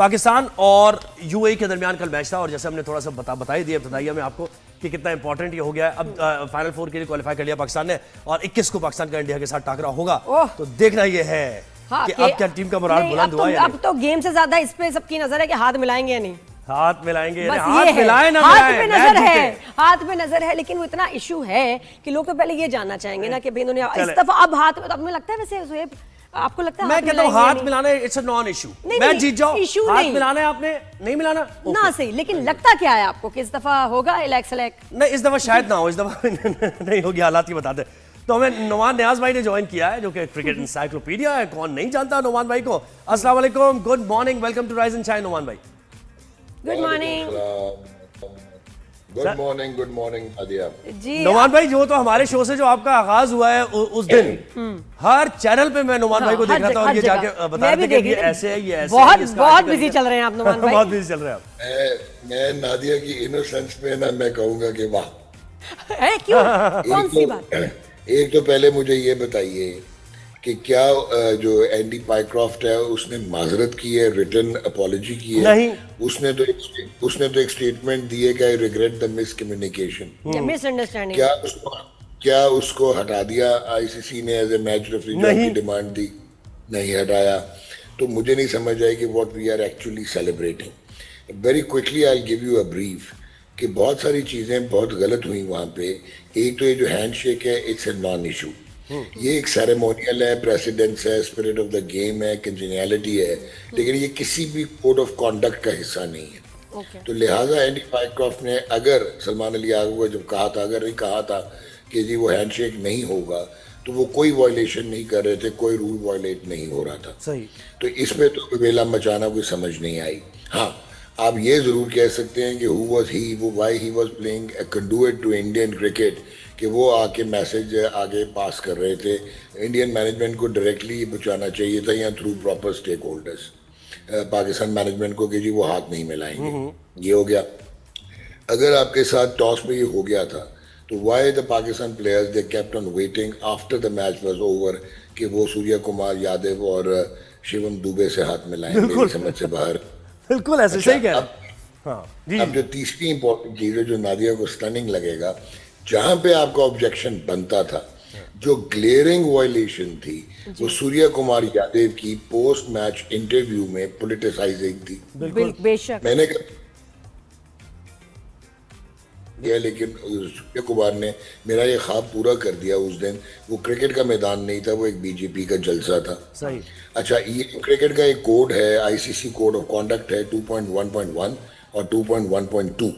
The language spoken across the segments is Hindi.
पाकिस्तान और यूएई के दरमियान कल मैच था और जैसे हमने थोड़ा सा बताई दिया इब्तदाइया में आपको कि कितना इंपॉर्टेंट ये हो गया है। अब फाइनल 4 के लिए क्वालिफाई कर लिया पाकिस्तान ने और 21 को पाकिस्तान का इंडिया के साथ टाकरा होगा। तो देखना ये है कि अब क्या टीम का मोराल बुलंद हुआ है। अब तो गेम से ज्यादा इस पे सबकी नजर है कि हाथ मिलाएंगे या नहीं। हाथ मिलाएंगे, हाथ मिलाए ना हाथ पे नजर है, हाथ पे नजर है। लेकिन वो इतना इशू है कि लोग तो पहले ये जानना चाहेंगे ना कि भाई इन्होंने इस दफा अब हाथ, अब मुझे लगता है वैसे आपको लगता है मैं कहता हूं हाथ मिलाना इट्स अ नॉन इशू। मैं जीत जाऊं, हाथ मिलाना है आपने नहीं मिलाना ना सही। लेकिन लगता क्या है आपको कि इस दफा होगा सेलेक्ट? नहीं, इस दफा शायद ना हो, इस दफा नहीं होगी, हालात ही बताते। तो हमें नुमान नियाज भाई ने ज्वाइन किया है जो कि क्रिकेट एनसाइक्लोपीडिया है। कौन नहीं जानता नुमान भाई को। अस्सलाम वालेकुम, good morning, welcome to rise and shine Numan भाई। Good morning. Good morning Aadiya ji. Numan भाई जो तो हमारे शो से जो आपका आगाज हुआ है उस दिन हर चैनल पे मैं नुमान भाई को देख रहा था और ये जाके बता रहे थे कि ये ऐसे है, ये ऐसे है। बहुत बिजी चल रहे हैं आप नुमान भाई। बहुत बिजी चल रहे हैं आप। मैं नादिया की इनोसेंस पे ना मैं कहूंगा कि वाह। क्यों? कौन सी बात? एक तो पहले मुझे ये बताइए कि क्या जो एंडी पाइक्रॉफ्ट है उसने माजरत की है, रिटर्न अपॉलॉजी की है? नहीं। उसने तो एक स्टेटमेंट दी है कि I regret the miscommunication, misunderstanding. क्या उसको हटा दिया आईसीसी ने एज ए मैच रेफरी जो आपकी डिमांड दी? नहीं हटाया। तो मुझे नहीं समझ आई कि what we are actually celebrating. Very quickly I give you a brief कि बहुत सारी चीज़ें बहुत गलत हुई वहाँ पे। एक तो ये जो हैंडशेक है इट्स ए नॉन इशू, ये एक सेरेमोनियल है, प्रेसिडेंस है, स्पिरिट ऑफ द गेम है, कंजेनियलिटी है, लेकिन ये किसी भी कोड ऑफ कॉन्डक्ट का हिस्सा नहीं है। तो लिहाजा एंडी पाइक्रॉफ्ट ने अगर सलमान अली आगू को जब कहा था, अगर नहीं कहा था कि जी वो हैंडशेक नहीं होगा, तो वो कोई वायलेशन नहीं कर रहे थे, कोई रूल वायलेट नहीं हो रहा था। सही। तो इसमें तो वेला मचाना कोई समझ नहीं आई। हाँ, आप ये जरूर कह सकते हैं कि हु वाज ही, वो why he was playing a conduit to Indian cricket, कि वो आके मैसेज आगे पास कर रहे थे। इंडियन मैनेजमेंट को डायरेक्टली पहुंचाना चाहिए था या through proper stakeholders Pakistan management को कि जी वो हाथ नहीं मिलाएंगे। ये हो गया। अगर आपके साथ टॉस में ये हो गया था तो why the Pakistan players they kept on waiting after the match was over कि वो सूर्य कुमार यादव और शिवम दुबे से हाथ मिलाएंगे? मेरी समझ से बाहर। बिल्कुल ऐसे सही कह रहे हैं। अब जो तीसरी इंपॉर्टेंट चीज है जो नादिया को स्टनिंग लगेगा, जहां पे आपका ऑब्जेक्शन बनता था, जो ग्लेयरिंग वायलेशन थी वो सूर्य कुमार यादव की पोस्ट मैच इंटरव्यू में पॉलिटिसाइजिंग थी। बेशक मैंने कहा लेकिन सूर्य कुमार ने मेरा ये ख्वाब पूरा कर दिया। उस दिन वो क्रिकेट का मैदान नहीं था, वो एक बीजेपी का जलसा था। सही। अच्छा, ये क्रिकेट का एक कोड है, आईसीसी कोड ऑफ कॉन्डक्ट है 2.1.1 और 2.1.2,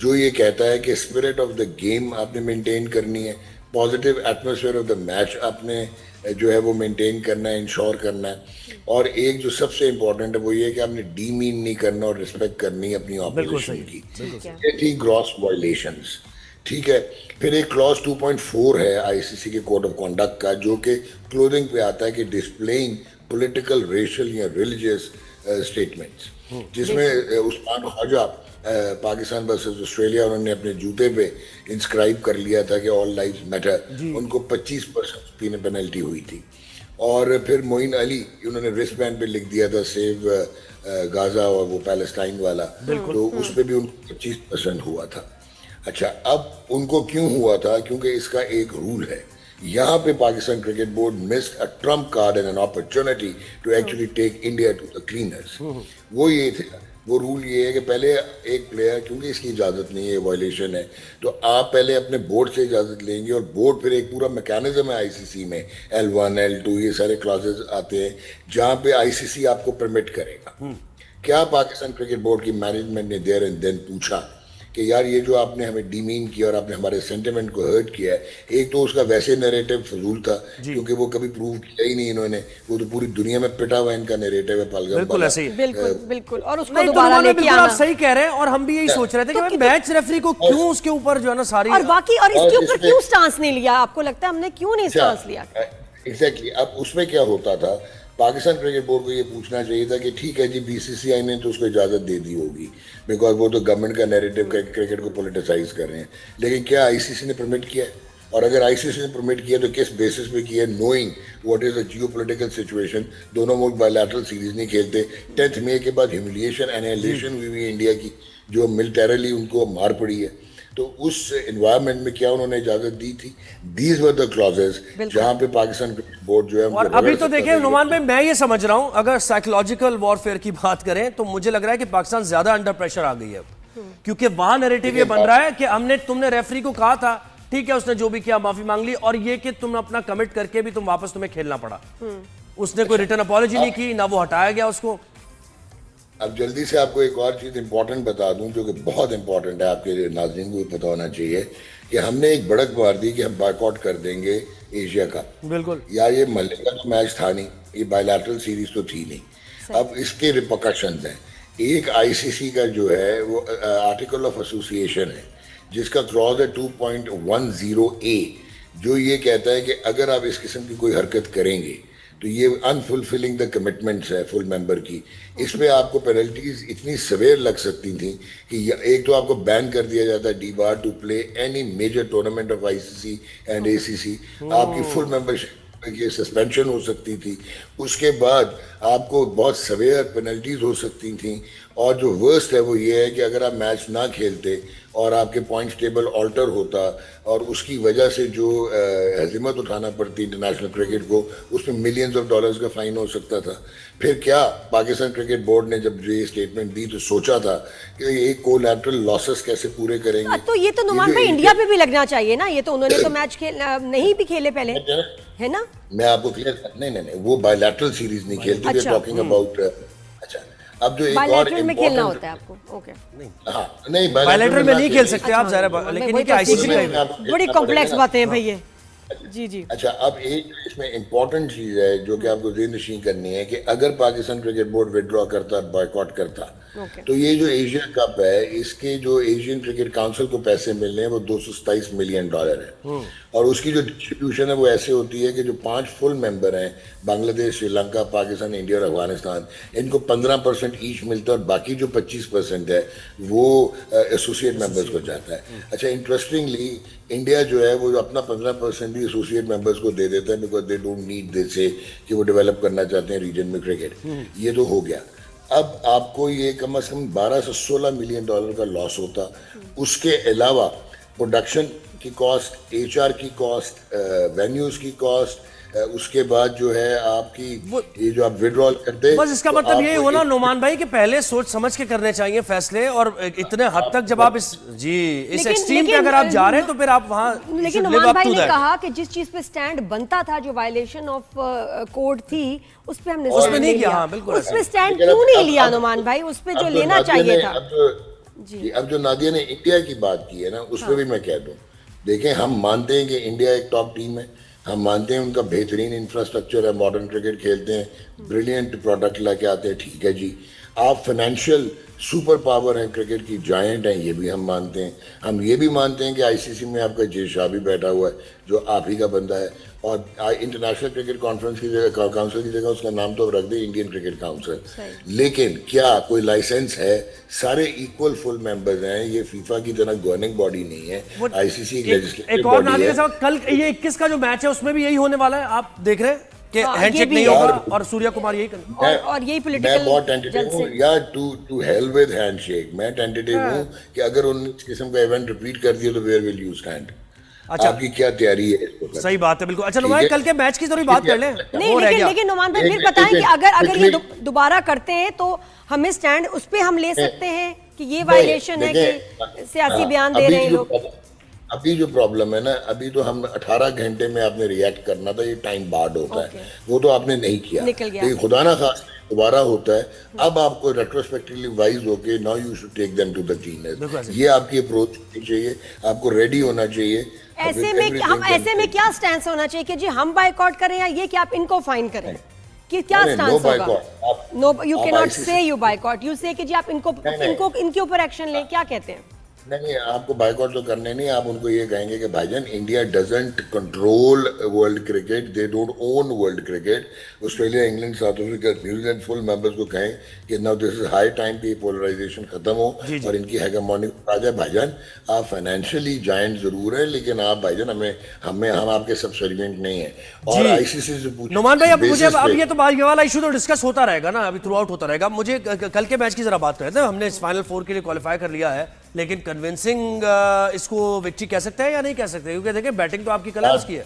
जो ये कहता है कि स्पिरिट ऑफ द गेम आपने मेंटेन करनी है, positive atmosphere of the match आपने जो है वो मेंटेन करना है, इंश्योर करना है, और एक जो सबसे इंपॉर्टेंट है वो ये कि आपने डीमीन नहीं करना और रिस्पेक्ट करनी है अपनी ऑपोजिशन की। ये थी ग्रॉस वायलेशंस, ठीक है। फिर एक क्लॉज 2.4 है आईसीसी के कोड ऑफ कॉन्डक्ट का, जो कि क्लोथिंग पे आता है कि डिस्प्लेइंग पॉलिटिकल, रेशियल या रिलीजियस स्टेटमेंट्स, जिसमें उस्मान ख्वाजा पाकिस्तान वर्सेस ऑस्ट्रेलिया उन्होंने अपने जूते पे इंस्क्राइब कर लिया था कि ऑल लाइव्स मैटर, उनको 25% पेनल्टी हुई थी। और फिर मोइन अली उन्होंने रिस्ट बैंड पे लिख दिया था सेव गाजा और वो पैलेस्टाइन वाला, तो उस पर भी उनको 25% हुआ था। अच्छा, अब उनको क्यों हुआ था? क्योंकि इसका एक रूल है, यहाँ पे Pakistan cricket board missed a trump card and an opportunity to actually take India to the cleaners. वो ये थे, वो रूल ये है कि पहले एक प्लेयर, क्योंकि इसकी इजाज़त नहीं है, वायलेशन है, तो आप पहले अपने बोर्ड से इजाज़त लेंगे और बोर्ड फिर एक पूरा मैकेनिज्म है आईसीसी में, L1 L2 ये सारे क्लॉजेज आते हैं जहाँ पे आईसीसी आपको परमिट करेगा। क्या पाकिस्तान क्रिकेट बोर्ड की मैनेजमेंट ने देयर एंड देन पूछा कि यार ये जो आपने हमें डीमीन किया और आपने हमारे सेंटिमेंट को हर्ट किया है? एक तो उसका वैसे नैरेटिव फजूल था क्योंकि वो कभी प्रूव किया ही नहीं इन्होंने, वो तो पूरी दुनिया में पिटा हुआ इनका नैरेटिव है पलगम। बिल्कुल ऐसे ही, बिल्कुल और उसको दोबारा लेके आना। आप सही कह रहे हैं और हम भी यही सोच रहे थे कि मैच रेफरी को क्यों उसके ऊपर जो है ना सारी, और बाकी और इसके ऊपर क्यों स्टांस नहीं लिया? आपको लगता है हमने क्यों नहीं स्टांस लिया? एग्जैक्टली। अब उसमें क्या होता था, पाकिस्तान क्रिकेट बोर्ड को ये पूछना चाहिए था कि ठीक है जी, बीसीसीआई ने तो उसको इजाज़त दे दी होगी बिकॉज वो तो गवर्नमेंट का नैरेटिव क्रिकेट को पॉलिटिसाइज कर रहे हैं, लेकिन क्या आईसीसी ने परमिट किया है? और अगर आईसीसी ने परमिट किया तो किस बेसिस पे किया, knowing what is the geopolitical situation. दोनों मुल्क बायलैटरल सीरीज नहीं खेलते। 10th मई के बाद ह्यूमिलिएशन एनाइलेशन हुई हुई इंडिया की, जो मिलिटरली उनको मार पड़ी है। तो उस एनवायरनमेंट में क्या उन्होंने इजाजत दी थी? दीज वर द क्लॉजेस जहां पे पाकिस्तान बोर्ड जो है और अभी तो देखिए नुमान भाई, मैं ये समझ रहा हूं अगर साइकोलॉजिकल वॉरफेयर की बात करें तो मुझे लग रहा है कि पाकिस्तान ज्यादा अंडर प्रेशर आ गई है, क्योंकि वहां नैरेटिव ये बन रहा है कि तुमने रेफरी को कहा था, ठीक है उसने जो भी किया माफी मांग ली, और ये कि तुम अपना कमिट करके भी तुम वापस तुम्हें खेलना पड़ा। उसने कोई रिटर्न अपॉलॉजी नहीं की, ना वो हटाया गया उसको। अब जल्दी से आपको एक और चीज इंपॉर्टेंट बता दूं जो कि बहुत इंपॉर्टेंट है, आपके नाज़रीन को भी पता होना चाहिए कि हमने एक बढ़क मार दी कि हम बायकॉट कर देंगे एशिया कप। बिल्कुल। या ये मल्ले का तो मैच था नहीं, ये बायलैटरल सीरीज तो थी नहीं। अब इसके रिपरकशंस हैं। एक आईसीसी का जो है वो आर्टिकल ऑफ एसोसिएशन है जिसका क्लॉज है 2.10A, जो ये कहता है कि अगर आप इस किस्म की कोई हरकत करेंगे तो ये अनफुलफिलिंग द कमिटमेंट्स है फुल मेंबर की। इसमें आपको पेनल्टीज इतनी सवेर लग सकती थी कि एक तो आपको बैन कर दिया जाता है debar to play any major tournament of ICC and ACC. आपकी फुल मेंबरशिप की सस्पेंशन हो सकती थी। उसके बाद आपको बहुत सवेर पेनल्टीज हो सकती थी। और जो वर्स्ट है वो ये है कि अगर आप मैच ना खेलते और आपके पॉइंट्स टेबल ऑल्टर होता और उसकी वजह से जो हज़ीमत उठाना पड़ती इंटरनेशनल क्रिकेट को, उसमें मिलियंस ऑफ डॉलर्स का फाइन हो सकता था। फिर क्या पाकिस्तान क्रिकेट बोर्ड ने जब ये स्टेटमेंट दी तो सोचा था कि एक कोलैटरल लॉसेस कैसे पूरे करेंगे। तो ये तो नुमान भाई इंडिया पे भी लगना चाहिए ना, ये तो उन्होंने तो मैच नहीं भी खेले पहले, है ना? मैं आपको क्लियर नहीं वो बायलैटरल सीरीज नहीं खेलती, टॉकिंग अबाउट। अच्छा, अब जो एक और में खेलना होता है आपको, ओके। नहीं बायलैटरल में नहीं खेल सकते आप ज़रा, लेकिन ये आईसीसी का बड़ी कॉम्प्लेक्स बातें हैं भाई ये। जी जी। अच्छा, अब एक इसमें इंपॉर्टेंट चीज है जो कि आपको ज़हन-नशीं करनी है कि अगर पाकिस्तान क्रिकेट बोर्ड विड्रॉ करता, बॉयकॉट करता, तो ये जो एशिया कप है इसके जो एशियन क्रिकेट काउंसिल को पैसे मिलने हैं वो $227 मिलियन है। और उसकी जो डिस्ट्रीब्यूशन है वो ऐसे होती है कि जो 5 फुल मेंबर हैं, बांग्लादेश, श्रीलंका, पाकिस्तान, इंडिया और अफगानिस्तान, इनको 15% ईच मिलता है और बाकी जो 25% है वो एसोसिएट मेंबर्स को जाता है। अच्छा, इंटरेस्टिंगली इंडिया जो है वो अपना 15% भी एसोसिएट मेंबर्स को दे देता है, because they don't need this से कि वो डेवलप करना चाहते हैं रीजन में क्रिकेट। ये तो हो गया। अब आपको ये कम से कम 12 से 16 मिलियन डॉलर का लॉस होता। उसके अलावा प्रोडक्शन की कॉस्ट, एचआर की कॉस्ट, वेन्यूज की कॉस्ट, उसके बाद जो है आपकी ये जो आप विड्रॉल करते हैं, बस इसका तो मतलब यही होना नुमान भाई कि पहले सोच समझ के करने चाहिए फैसले, और इतने हद तक जब आप इस एक्सट्रीम पे अगर आप जा रहे हैं तो फिर आप वहां। लेकिन नुमान भाई ने कहा कि जिस चीज पे स्टैंड बनता था, जो वायलेशन ऑफ कोड थी, उस पे हमने उसमें नहीं किया। हाँ बिल्कुल, उस पे स्टैंड क्यों नहीं लिया नुमान भाई? उस पे जो लेना चाहिए था। अब जो नादिया ने इंडिया की बात की है ना, उस पर भी मैं कह दूं, देखें हम मानते हैं कि इंडिया एक टॉप टीम है, हम मानते हैं उनका बेहतरीन इंफ्रास्ट्रक्चर है, मॉडर्न क्रिकेट खेलते हैं, ब्रिलियंट प्रोडक्ट लाके आते हैं, ठीक है जी। आप फाइनेंशियल सुपर पावर हैं, क्रिकेट की जायंट हैं, ये भी हम मानते हैं। हम ये भी मानते हैं कि आईसीसी में आपका जे शाह भी बैठा हुआ है जो आप ही का बंदा है, और इंटरनेशनल क्रिकेट कॉन्फ्रेंस की जगह, काउंसिल की जगह उसका नाम तो रख दे इंडियन क्रिकेट काउंसिल। लेकिन क्या कोई लाइसेंस है? सारे इक्वल फुल मेंबर्स हैं, ये फीफा की तरह गवर्निंग बॉडी नहीं है, आईसीसी एक लेजिस्लेटिव बॉडी है। कल ये 21 का जो मैच है उसमें भी यही होने वाला है, आप देख रहे हैं कि हैंडशेक नहीं होगा और सूर्या कुमार यही और यही पॉलिटिकल। मैं बहुत टेंटेटिव हूं या टू हेल विद हैंडशेक, मैं टेंटेटिव हूं कि अगर उन किस्म का इवेंट रिपीट कर दिया तो वेयर विल यू स्टैंड? अच्छा, आपकी क्या तैयारी है इसको? सही बात है, बिल्कुल। अच्छा नुमान, कल के मैच की थोड़ी बात कर लें। नहीं, लेकिन नुमान भाई फिर बताएं कि अगर ये दोबारा करते हैं तो हमें स्टैंड उस पे हम ले सकते हैं कि ये वायलेशन है कि सियासी बयान दे रहे हैं लोग। अभी जो प्रॉब्लम है ना, अभी तो हम 18 घंटे में आपने रिएक्ट करना था, ये टाइम बार्ड होता है, वो तो आपने नहीं किया, लेकिन खुदा ना खास दोबारा होता है। अब आपको रेट्रोस्पेक्टिवली वाइज होके now you should take them to the cleaners. ये आपकी अप्रोच होनी चाहिए, आपको रेडी होना चाहिए। ऐसे में क्या स्टैंस होना चाहिए कि जी हम बायकॉट करें या ये कि आप इनको फाइन करें? कि क्या स्टैंस होगा? नो, यू कैन नॉट से यू बायकॉट, यू से कि जी आप इनके ऊपर एक्शन लें, क्या कहते हैं? नहीं, आपको बाइकआउट तो करने नहीं, आप उनको ये कहेंगे कि भाईजान India doesn't control world cricket, they don't own world cricket. Australia, England, south Africa, New Zealand full members को कहें कि now this is high time कि पोलराइजेशन खत्म हो और इनकी हेगेमोनी आ जाए। भाईजान आप फाइनेंशियली जायंट जरूर है, लेकिन आप भाईजान हम आपके सब सर्वेंट नहीं है। और आईसीसी से पूछे नुमान भाई, अब मुझे अब ये तो ये वाला इशू तो डिस्कस होता रहेगा ना, अभी थ्रू आउट होता रहेगा। मुझे कल के मैच की जरा बात करते हैं। हमने फाइनल 4 के लिए क्वालिफाई कर लिया है, लेकिन कन्विंसिंग इसको विक्ट्री कह सकते हैं या नहीं कह सकते? क्योंकि देखिए बैटिंग तो आपकी कलास की है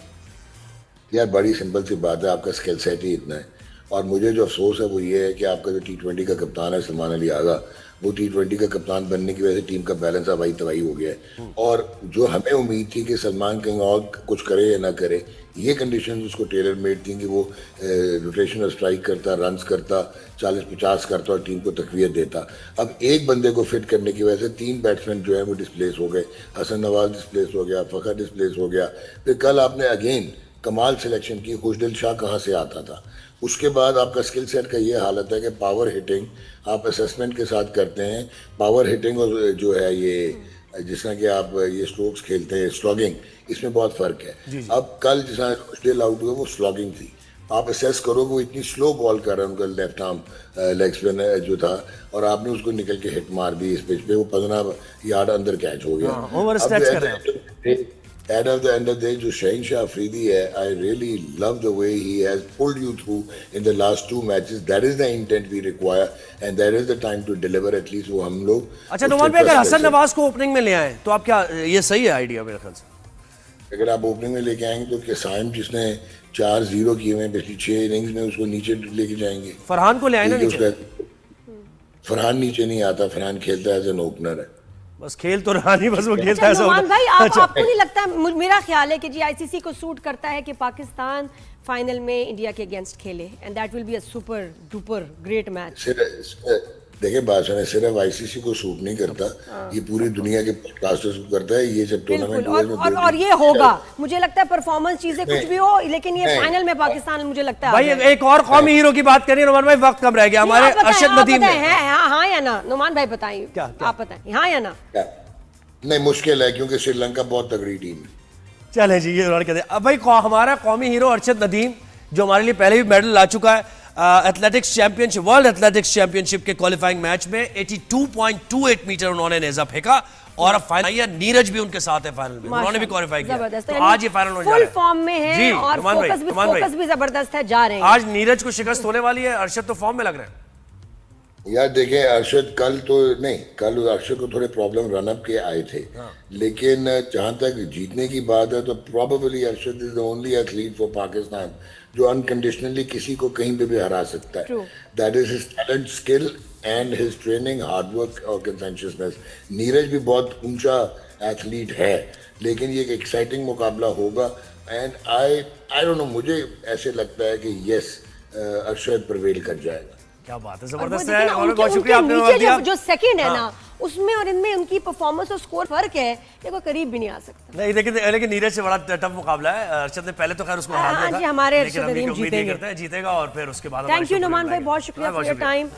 यार, बड़ी सिंपल सी बात है, आपका स्किल सेट ही इतना है। और मुझे जो अफसोस है वो ये है कि आपका जो T20 का कप्तान है सलमान अली आगा, वो T20 का कप्तान बनने की वजह से टीम का बैलेंस हवाई तबाही हो गया है। और जो हमें उम्मीद थी कि सलमान कहीं और कुछ करे या ना करे, ये कंडीशन उसको टेलर मेड थी कि वो रोटेशन और स्ट्राइक करता, रन्स करता, 40-50 करता और टीम को तकवीत देता। अब एक बंदे को फिट करने की वजह से 3 बैट्समैन जो है वो डिस्प्लेस हो गए। हसन नवाज डिस्प्लेस हो गया, फ़खर डिस्प्लेस हो गया। फिर कल आपने अगेन कमाल सिलेक्शन की, खुशदिल शाह कहाँ से आता था। उसके बाद आपका स्किल सेट का ये हालत है कि पावर हिटिंग आप असेसमेंट के साथ करते हैं। पावर हिटिंग और जो है ये जिस तरह कि आप ये स्ट्रोक्स खेलते हैं, स्लॉगिंग, इसमें बहुत फ़र्क है। अब कल जिस तरह खुशदिल आउट हुआ वो स्लॉगिंग थी। आप असेस करो वो इतनी स्लो बॉल कर रहा है, उनका लेफ्ट आर्म लेग स्पिन जो था, और आपने उसको निकल के हिट मार दी इस पिच पे, वो 15 यार्ड अंदर कैच हो गया। At the end of the day, जो शहीनशाह अफरीदी है, I really love the way he has pulled you through in the last 2 matches. That is the intent we require, and that is the time to deliver. At least वो हम लोग। अच्छा नुमान भाई, अगर हसन नवाज को ओपनिंग में ले आए तो आप क्या, ये सही है आइडिया मेरे ख्याल से? अगर आप ओपनिंग में लेके आएंगे तो साइम जिसने 4-0 किए हुए पिछली 6 इनिंग्स में, उसको नीचे लेके जाएंगे। फरहान को ले आए ना नीचे? फरहान नीचे नहीं आता, फरहान खेलता है एज एन ओपनर है। बस खेल तो रहा नहीं, बस वो खेलता है। नुमान भाई, आपको नहीं लगता, मेरा ख्याल है कि जी आईसीसी को सूट करता है कि पाकिस्तान फाइनल में इंडिया के अगेंस्ट खेले, and that will be a super duper great match. देखिए बात सुने, सिर्फ आईसीसी को सूट नहीं करता, ये पूरी दुनिया के पॉडकास्टर्स को करता है। ये जब टूर्नामेंट और ये होगा, मुझे लगता है परफॉर्मेंस चीजें कुछ भी हो, लेकिन ये फाइनल में पाकिस्तान मुझे लगता है। भाई एक और कौमी हीरो की बात करिए नुमान भाई, वक्त कम रह गया हमारे। अरशद नदीम हाँ या ना? नुमान भाई बताइए, आप बताएं हाँ या ना? नहीं, मुश्किल है क्योंकि श्रीलंका बहुत तगड़ी टीम है। चले जी, ये उन्होंने कहते हैं। अब भाई हमारा कौमी हीरो अरशद नदीम, जो हमारे लिए पहले भी मेडल ला चुका है athletics championship, world athletics championship के क्वालिफाइंग मैच में 82.28 मीटर उन्होंने नेजा फेंका, और अब फाइनल नीरज भी उनके साथ है फाइनल में, उन्होंने भी क्वालिफाई किया। तो आज ये फाइनल हो जाएगा, फुल फॉर्म में है और फोकस भी जबरदस्त है, जा रहे हैं। आज नीरज को शिकस्त होने वाली है, अरशद तो फॉर्म में लग रहे हैं। यार देखें, अरशद कल अरशद को थोड़े प्रॉब्लम रनअप के आए थे, लेकिन जहां तक जीतने की बात है तो probably Arshad is the only athlete for Pakistan जो अनकंडीशनली किसी को कहीं पे भी हरा सकता है। That is his talent, skill and his training, hard work और कंसेंशसनेस। नीरज भी बहुत ऊंचा एथलीट है, लेकिन ये एक एक्साइटिंग मुकाबला होगा। एंड आई डोंट नो, मुझे ऐसे लगता है कि यस अरशद प्रिवेल कर जाएगा। क्या बात है, जबरदस्त है, और बहुत शुक्रिया आपने जवाब दिया। जो सेकंड है ना, उसमें और इनमें उनकी परफॉर्मेंस और स्कोर फर्क है, ये कोई करीब भी नहीं आ सकता। नहीं लेकिन नीरज से बड़ा टफ मुकाबला है। अरशद ने पहले तो खैर उसको हरा दिया था, हमारे लेकिन अभी उम्मीद नहीं करता है जीतेगा, और फिर उसके बाद। थैंक यू नुमान भाई, बहुत शुक्रिया फॉर योर टाइम।